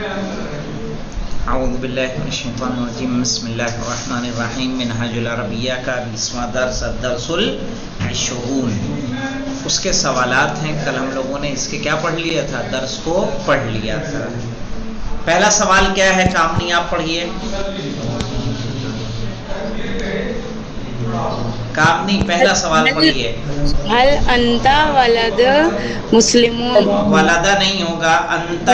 اعوذ باللہ من الشیطان الرجیم بسم اللہ الرحمن الرحیم منہاج العربیہ کا 20واں درس الدرس العشرون. اس کے سوالات ہیں. کل ہم لوگوں نے اس کے کیا پڑھ لیا تھا؟ درس کو پڑھ لیا تھا. پہلا سوال کیا ہے؟ کامنی آپ پڑھیے. کامنی پہلا سوال پڑھیے. هل انت ولد مسلمون؟ ولدہ نہیں ہوگا، انت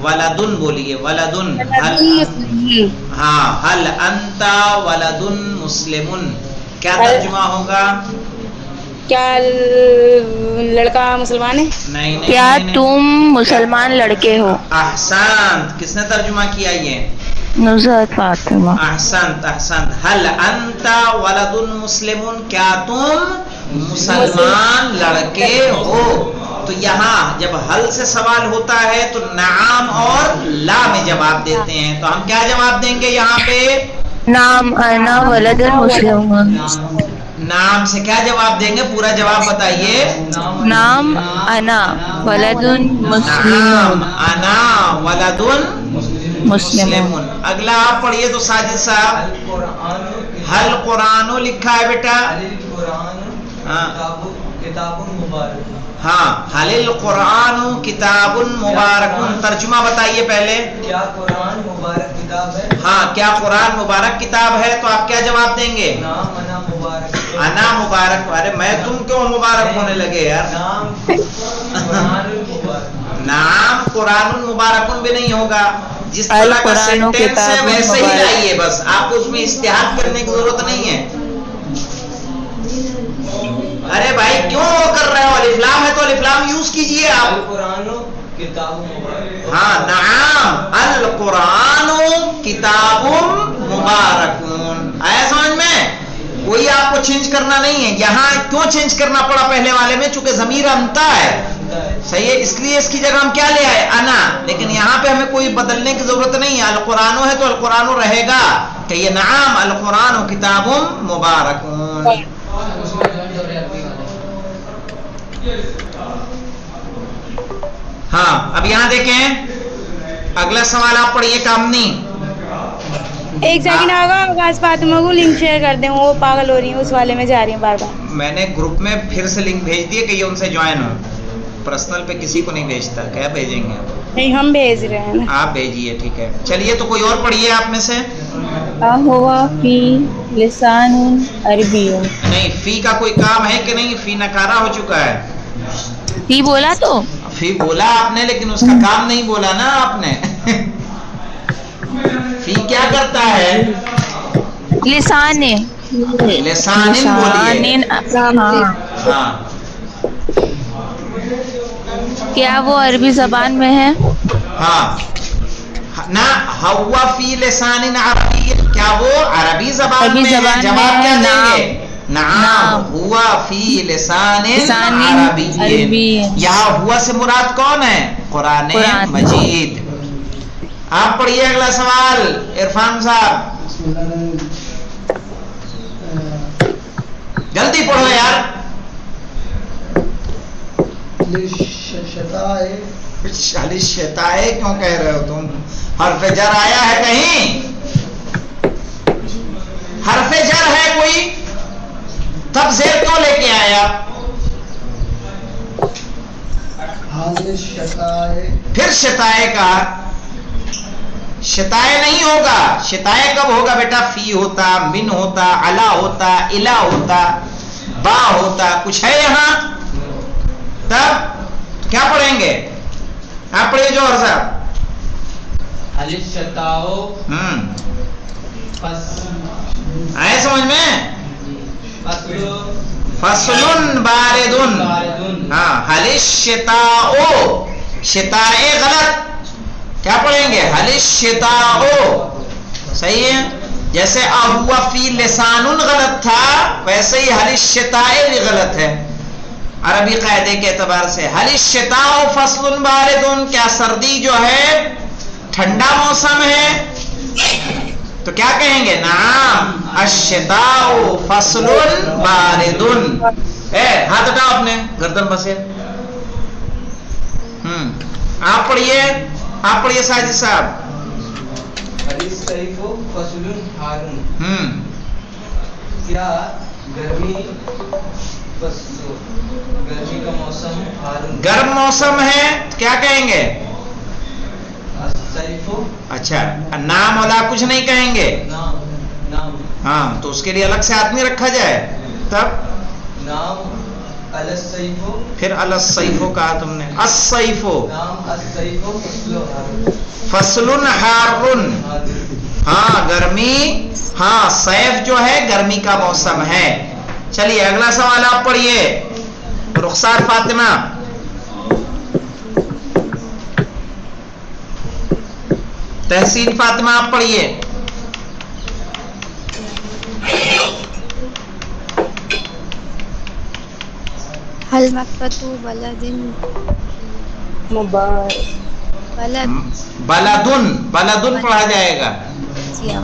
ولدن بولیے. ولدن. ہاں، هل انت ولد مسلم کیا ترجمہ ہوگا؟ کیا لڑکا مسلمان ہے؟ نہیں. کیا تم مسلمان لڑکے ہو؟ احسنت. کس نے ترجمہ کیا یہ؟ نصرت فاطمہ. احسنت. هل انت ولد مسلم کیا تم مسلمان لڑکے ہو؟ تو یہاں جب حل سے سوال ہوتا ہے تو نعم اور لا میں جواب دیتے ہیں. تو ہم کیا جواب دیں گے یہاں پہ؟ نام انا ولد مسلم. نام سے کیا جواب دیں گے؟ پورا جواب بتائیے. نام انا ولد مسلم. نعم انا ولد مسلم. اگلا آپ پڑھیے تو ساجد صاحب. حل قرآن لکھا ہے بیٹا. ہاں، حل القرآن کتاب مبارک. ترجمہ بتائیے پہلے. کیا قرآن مبارک کتاب ہے؟ ہاں، کیا قرآن مبارک کتاب ہے؟ تو آپ کیا جواب دیں گے؟ نام انا مبارک. انا مبارک. ارے میں تم کیوں مبارک ہونے لگے یار؟ نام قرآن مبارک. نام قرآن مبارک بھی نہیں ہوگا. جس طرح کا سینٹینس ہے ویسے ہی لائیے. بس آپ کو اس میں اجتہاد کرنے کی ضرورت نہیں ہے. ارے بھائی کیوں کر رہے ہو؟ الف لام ہے تو الف لام یوز کیجئے آپ. القرآن کتاب مبارک. ہاں، نعم القرآن کتاب مبارک. آیا سمجھ میں؟ کوئی آپ کو چینج کرنا نہیں ہے. یہاں کیوں چینج کرنا پڑا پہلے والے میں؟ چونکہ ضمیر انتا ہے. صحیح ہے، اس لیے اس کی جگہ ہم کیا لے آئے؟ انا. لیکن یہاں پہ ہمیں کوئی بدلنے کی ضرورت نہیں ہے. القرآن ہے تو القرآن رہے گا کہ یہ نعم القرآن کتاب مبارک. ہاں، اب یہاں دیکھیں اگلا سوال آپ پڑھیے. کامنی. ایک سیکنڈ آگا. آغاز فاطمہ کو لنک شیئر کر دیں. وہ پاگل ہو رہی ہیں، اس والے میں جا رہی ہیں بار بار. میں نے گروپ میں پھر سے لنک بھیج دیے کہ یہ ان سے جوائن ہو. پرسنل پہ کسی کو نہیں بھیجتا. کیا بھیجیں گے؟ نہیں، ہم بھیج رہے ہیں نا. آپ بھیجیے. ٹھیک ہے، چلیے. تو کوئی اور پڑھیے آپ میں سے. ہوا فی لسان عربی. نہیں، فی کا کوئی کام ہے کہ نہیں؟ فی نکارہ ہو چکا ہے. فی بولا تو فی بولا آپ نے، لیکن اس کا کام نہیں بولا نا آپ نے. فی کیا کرتا ہے؟ لسان. لسان بولیے. ہاں، کیا وہ عربی زبان میں ہے؟ ہاں. نہ ہوا فی لسان عربی. کیا وہ عربی زبان میں ہے؟ جواب کیا دیں گے؟ نعم ہوا فی لسان عربی. یہاں ہوا سے مراد کون ہے؟ قرآن مجید. آپ پڑھیے اگلا سوال. عرفان صاحب جلدی پڑھو یار. شتائے کیوں کہہ رہے ہو تم؟ حرف جر آیا ہے کہیں؟ حرف جر ہے کوئی؟ تب زیر کیوں لے کے آیا؟ پھر شتائے کہا. شتائے نہیں ہوگا. شتائے کب ہوگا بیٹا؟ فی ہوتا، من ہوتا، علا ہوتا، الا ہوتا، با ہوتا. کچھ ہے یہاں؟ تب کیا پڑھیں گے؟ آپ پڑھیے جوہر صاحب. آئے سمجھ میں؟ فصل بارد. ہاں، حل الشتاء. شتائے غلط. کیا پڑھیں گے؟ حل الشتاء. صحیح ہے. جیسے اہوا فی لسان غلط تھا، ویسے ہی حل الشتاء بھی غلط ہے عربی قاعدے کے اعتبار سے. حل الشتاء فصل بارد. کیا سردی جو ہے ٹھنڈا موسم ہے؟ تو کیا کہیں گے؟ نعم الشتاء فصل بارد. ہاتھ ہٹاؤ اپنے گردن بسے. آپ پڑھیے. آپ پڑھیے ساجد صاحب. الصيف فصل حار. کیا گرمی کا موسم حار. گرم موسم ہے کیا کہیں گے؟ الصيف. اچھا نام اولا کچھ نہیں کہیں گے. نام. ہاں تو اس کے لیے الگ سے آدمی رکھا جائے تب. نام الصيف. پھر الصيف کہا تم نے. الصيف نام الصيف فصل حار. فصل حار. ہاں گرمی. ہاں صیف جو ہے گرمی کا موسم ہے. چلیے اگلا سوال آپ پڑھیے. رخسار فاطمہ. تحسین فاطمہ آپ پڑھیے. هل مكة بلد مبارك بلد بلدن پڑھا جائے گا.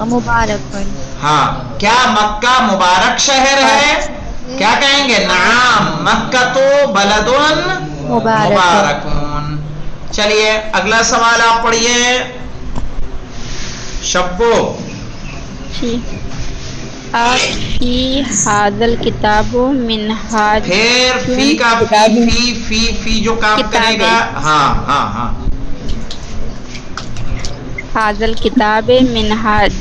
مبارک. ہاں کیا مکہ مبارک شہر ہے؟ کیا کہیں گے؟ نعم مکہ تو بلدن مبارکون. چلیے اگلا سوال آپ پڑھیے. شبو. آپ فی حاضل کتاب منہاج. پھر فی کا فی جو کام کرے گا. ہاں حاضل کتاب منہاج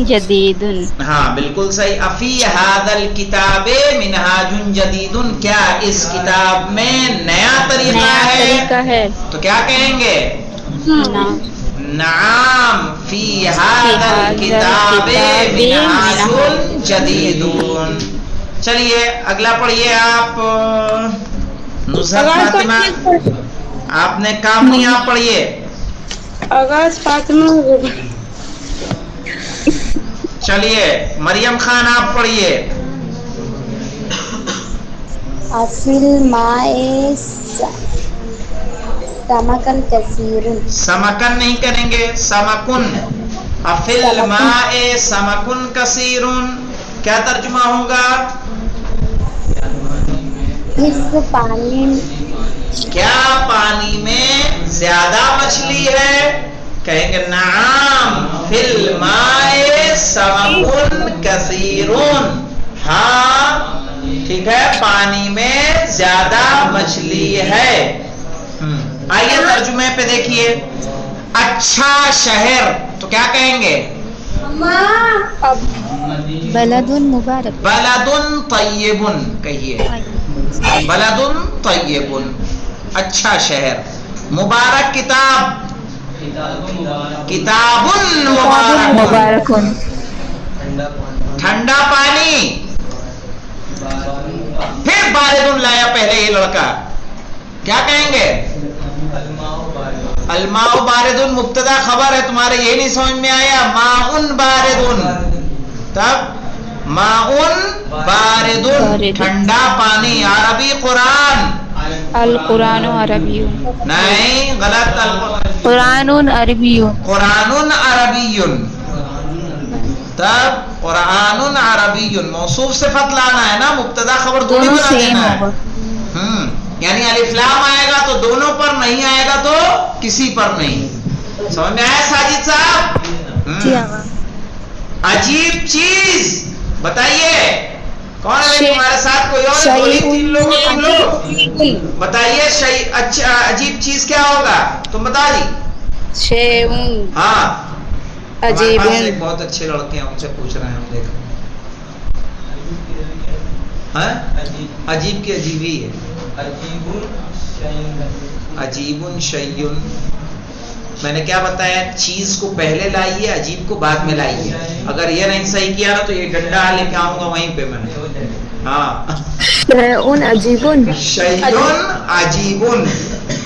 جدید. ہاں بالکل صحیح. افی ھذا الکتاب منہاج جدید. کیا اس کتاب میں نیا طریقہ ہے؟ تو کیا کہیں گے؟ نعم فی ھذا الکتاب منہاج جدید. چلیے اگلا پڑھیے آپ. نصرت فاطمہ آپ نے کام نہیں. آپ پڑھیے. آغاز فاطمہ. چلیے مریم خان آپ پڑھیے. افل ماء سمکن کثیر. سمکن نہیں کریں گے. سمکن. افل ماء سمکن کثیر. کیا ترجمہ ہوگا؟ اس پانی. کیا پانی میں زیادہ مچھلی ہے؟ کہیں گے نعم فی الماء سمک کثیر. ہاں ٹھیک ہے پانی میں زیادہ مچھلی ہے. آئیے ترجمے پہ دیکھیے. اچھا شہر تو کیا کہیں گے؟ بلد مبارک. بلد طیب کہیے. بلد طیب اچھا شہر. مبارک کتاب. کتاب مبارک. ٹھنڈا پانی. پھر بارد لایا پہلے یہ لڑکا. کیا کہیں گے؟ الماء بارد. مبتدا خبر ہے تمہارے. یہ نہیں سمجھ میں آیا؟ ماء بارد. تب ماء بارد ٹھنڈا پانی. عربی قرآن. القرآن عربی. نہیں غلط. قرآن عربی. قرآن عربی. تب قرآن عربی موصوف صفت لانا ہے نا. مبتدا خبر دونوں بنا دینا ہے. یعنی الف لام آئے گا تو دونوں پر نہیں آئے گا تو کسی پر نہیں. سمجھ میں آیا ساجد صاحب؟ عجیب چیز بتائیے. کون ہے تمہارے ساتھ؟ کوئی اور؟ دو ہی تین لوگ تم لوگ بتائیے. اچھا عجیب چیز کیا ہوگا تم بتا دی. شیء. ہاں عجیب. بہت اچھے لڑکے ہیں ان سے پوچھ رہے ہیں ہم. دیکھ عجیب کی عجیبی ہے. عجیب شیء. میں نے کیا بتایا؟ چیز کو پہلے لائیے عجیب کو بعد میں لائیے. اگر یہ نہیں صحیح کیا نا تو یہ ڈنڈا لے کے آؤں گا وہیں پہ میں. ہاں شیء عجیب. شیء عجیب.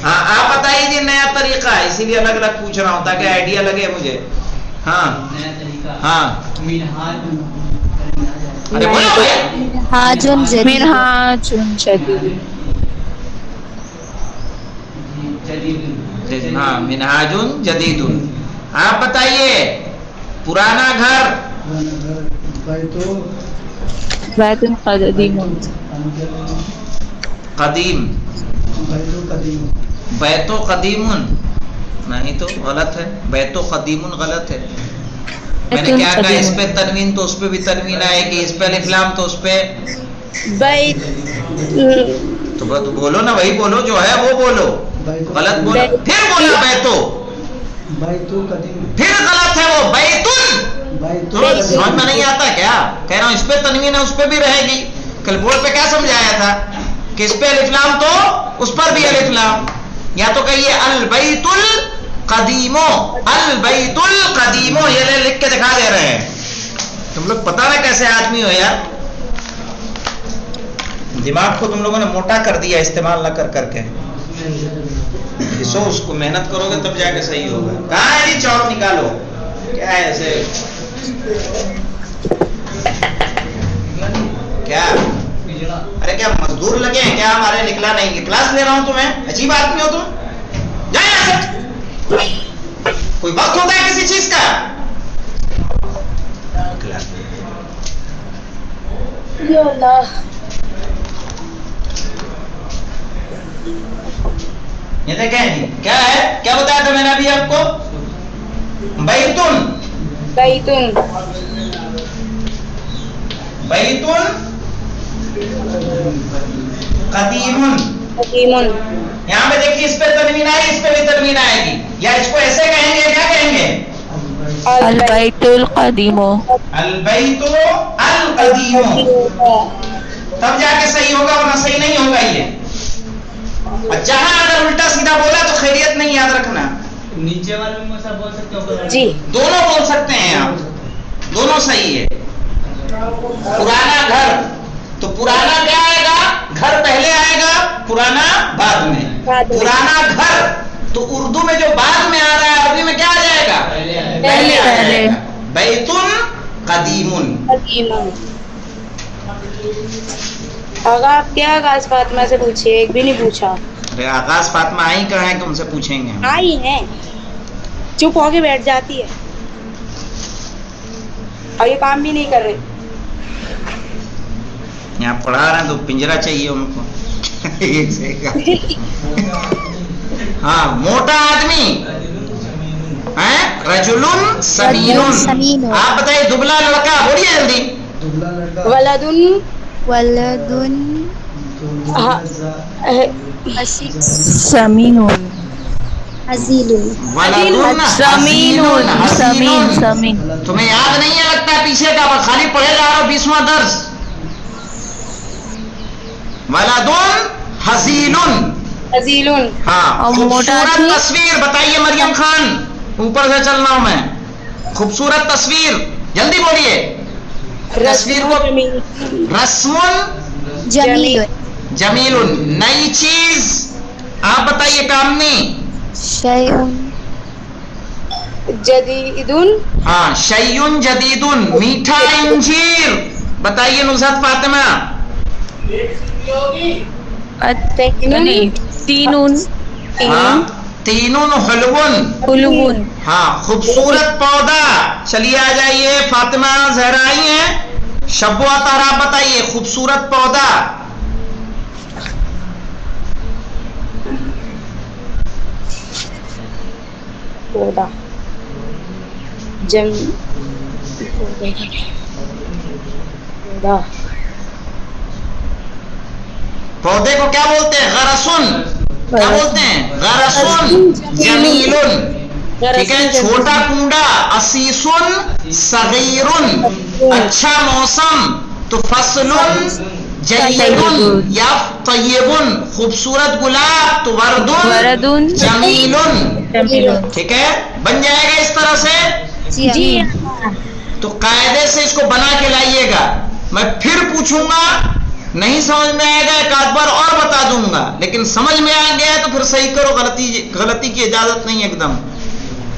ہاں آپ بتائیے جی نیا طریقہ ہے اسی لیے الگ الگ پوچھ رہا ہوں تاکہ آئیڈیا لگے مجھے. ہاں ہاں منہاج جدید. ہاں منہاج جدید. آپ بتائیے. پرانا گھر. بیت قدیم. قدیم. بیت قدیم. نہیں تو غلط ہے. بیت قدیم غلط ہے. میں نے کیا کہا, اس پہ تنوین تو اس پہ بھی تنوین آئے گی, اس پہ الف لام تو اس پہ. بیت تو بولو نا, وہی بولو جو ہے وہ بولو. غلط بولا, پھر بولا بیتو, پھر غلط ہے وہ بیتن. سمجھ میں نہیں آتا کیا کہہ رہا ہوں؟ اس پہ تنوین ہے, اس پہ بھی رہے گی. کل بورڈ پہ کیا سمجھایا تھا کہ اس پہ الف لام تو اس پر بھی الف لام. یا تو کہیے البیت القدیمو, البیت القدیمو, یہ لکھ کے دکھا دے رہے ہیں. تم لوگ پتہ نہ کیسے آدمی ہو یار, دماغ کو تم لوگوں نے موٹا کر دیا استعمال نہ کر کر کے. اس کو محنت کرو گے تب جا کے صحیح ہوگا. کہاں ہے جی چوک نکالو, کیا ہے ایسے کیا؟ ارے کیا مزدور لگے ہیں کیا ہمارے؟ نکلا نہیں, کلاس لے رہا ہوں تمہیں, عجیب آدمی ہو تم. جائیں یہاں سے, کوئی وقت ہوتا ہے کسی چیز کا؟ یہ دیکھیں کیا ہے, کیا بتایا تھا میں نے ابھی آپ کو؟ بیتن, بیتن بیتن قدیم. قدیمن. یہاں پہ دیکھیے اس پہ تنوین آئی, اس پہ بھی تنوین آئے گی. یا اس کو ایسے کہیں گے, کیا کہیں گے؟ البیت القدیم. البیت القدیم, تب جا کے صحیح ہوگا, ورنہ صحیح نہیں ہوگا. یہ جہاں اگر الٹا سیدھا بولا تو خیریت نہیں, یاد رکھنا. نیچے والے میں سب بول سکتے ہو جی, دونوں بول سکتے ہیں آپ, دونوں صحیح ہے. پرانا گھر, تو پرانا کیا آئے گا؟ گھر پہلے آئے گا, پرانا بعد میں. پرانا گھر تو اردو میں جو بعد میں آ رہا ہے, عربی میں کیا آ جائے گا؟ پہلے آ جائے گا. بیتن قدیمن. قدیمن. آگا آپ کیا آغاز فاطمہ سے پوچھیے, ایک بھی نہیں پوچھا. ارے آغاز فاطمہ آئی کہاں ہے, تم سے پوچھیں گے. آئی ہیں, چپ ہو کے بیٹھ جاتی ہے, اور یہ کام بھی نہیں کر رہے. یہاں پڑھا رہے ہیں تو پنجرا چاہیے ان کو. ہاں, موٹا آدمی رجلن سمین. آپ بتائیے دبلا لڑکا, بولیے جلدی. ولدن ولدن سمین. عزیل. ولدن سمین. سمین. سمین. تمہیں یاد نہیں ہے لگتا پیچھے کا, بس خالی پڑھے جا رہا ہو 20واں درس. ولدن حزین. عزیل. ہاں, اور موٹا خوبصورت آدمی؟ تصویر. بتائیے مریم خان, اوپر سے چل رہا ہوں میں. خوبصورت تصویر, جلدی بولیے. تصویر کو رسم جمیل. جمیل. نئی چیز, آپ بتائیے کامنی. شیء جدیدن. ہاں, شیء جدید. میٹھا انجیر. بتائیے نصرت فاطمہ. تینون. ہاں, تینون حلون. حلون. ہاں, خوبصورت پودا. چلیے آ جائیے, فاطمہ زہرا آئی ہیں. شب و اطہار آپ بتائیے, خوبصورت پودا. پودا. جم پودا. پودے کو کیا بولتے ہیں؟ غرسن. کیا بولتے ہیں؟ غرسن جمیلن. ٹھیک ہے, چھوٹا کنڈا. اسیسن صغیرن. اچھا موسم تو فصلن جیدن یا طیبن. خوبصورت گلاب تو وردن جمیلن. ٹھیک ہے, بن جائے گا اس طرح سے. جی, تو قاعدے سے اس کو بنا کے لائیے گا. میں پھر پوچھوں گا, نہیں سمجھ میں آئے گا ایک آدھ بار اور بتا دوں گا, لیکن سمجھ میں آ گیا تو پھر صحیح کرو. غلطی کی اجازت نہیں ایک دم.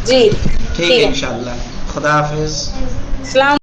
جی ٹھیک ہے انشاءاللہ. خدا حافظ. السلام